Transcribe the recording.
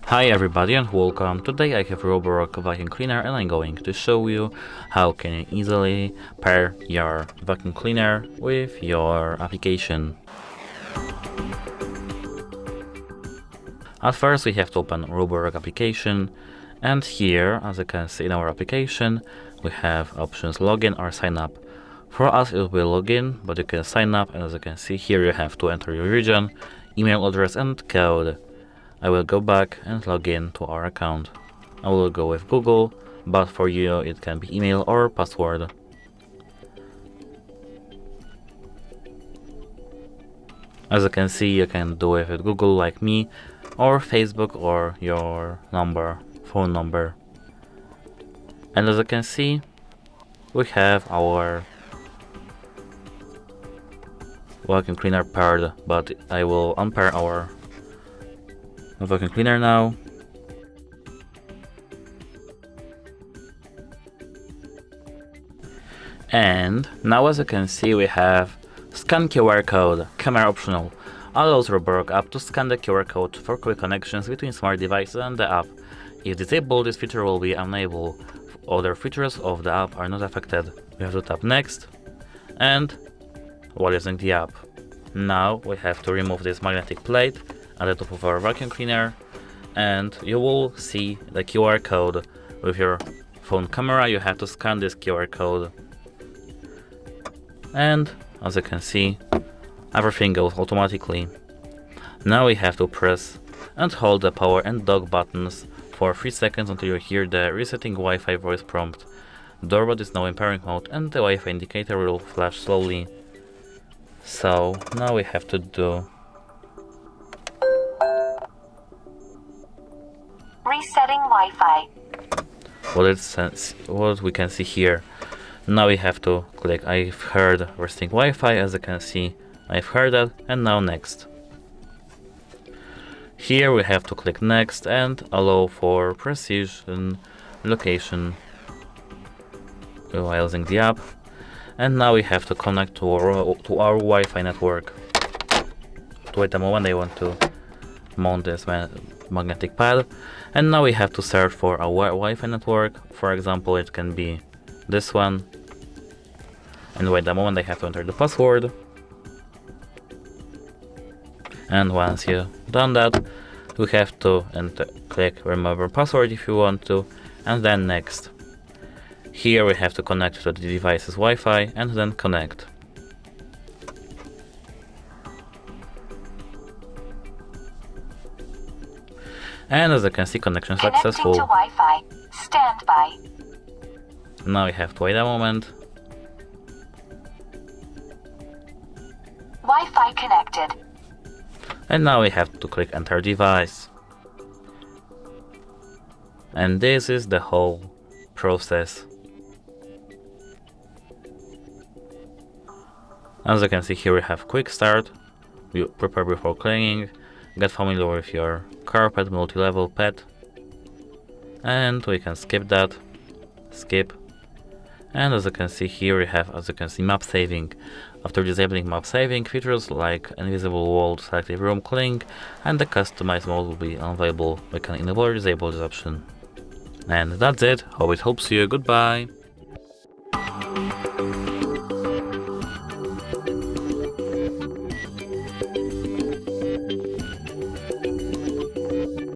Hi everybody and welcome. Today I have Roborock vacuum cleaner and I'm going to show you how can you easily pair your vacuum cleaner with your application. At first we have to open Roborock application, and here, as you can see in our application, we have options login or sign up. For us it will be login, but you can sign up, and as you can see here you have to enter your region, email address and code. I will go back and log in to our account. I will go with Google, but for you it can be email or password. As you can see, you can do it with Google like me, or Facebook, or your phone number. And as you can see, we have our vacuum cleaner paired, but I will unpair our vacuum cleaner now. And now, as you can see, we have scan QR code, camera optional. Allows Roborock app to scan the QR code for quick connections between smart devices and the app. If disabled, this feature will be enabled. Other features of the app are not affected. We have to tap next, and while using the app. Now we have to remove this magnetic plate at the top of our vacuum cleaner, and you will see the QR code. With your phone camera you have to scan this QR code, and as you can see, everything goes automatically. Now we have to press and hold the power and dock buttons for 3 seconds until you hear the resetting Wi-Fi voice prompt. Doorbell is now in pairing mode and the Wi-Fi indicator will flash slowly. So now we have to do resetting Wi-Fi. What we can see here. Now we have to click I've heard resetting Wi-Fi. As you can see, I've heard that, and now next. Here we have to click next and allow for precision location while using the app. And now we have to connect to our Wi-Fi network. Wait a moment, I want to mount this magnetic pad. And now we have to search for our Wi-Fi network. For example, it can be this one. And wait a moment, I have to enter the password. And once you've done that, you have to click remember password if you want to, and then next. Here we have to connect to the device's Wi-Fi and then connect. And as you can see, connection successful. Connecting to Wi-Fi. Stand by. Now we have to wait a moment. Wi-Fi connected. And now we have to click enter device. And this is the whole process. As you can see here, we have quick start, you prepare before cleaning, get familiar with your carpet, multi-level pet, and we can skip that, skip. And as you can see here, we have, as you can see, map saving. After disabling map saving, features like invisible wall, selective room cleaning, and the customized mode will be unavailable. We can enable or disable this option. And that's it. Hope it helps you. Goodbye.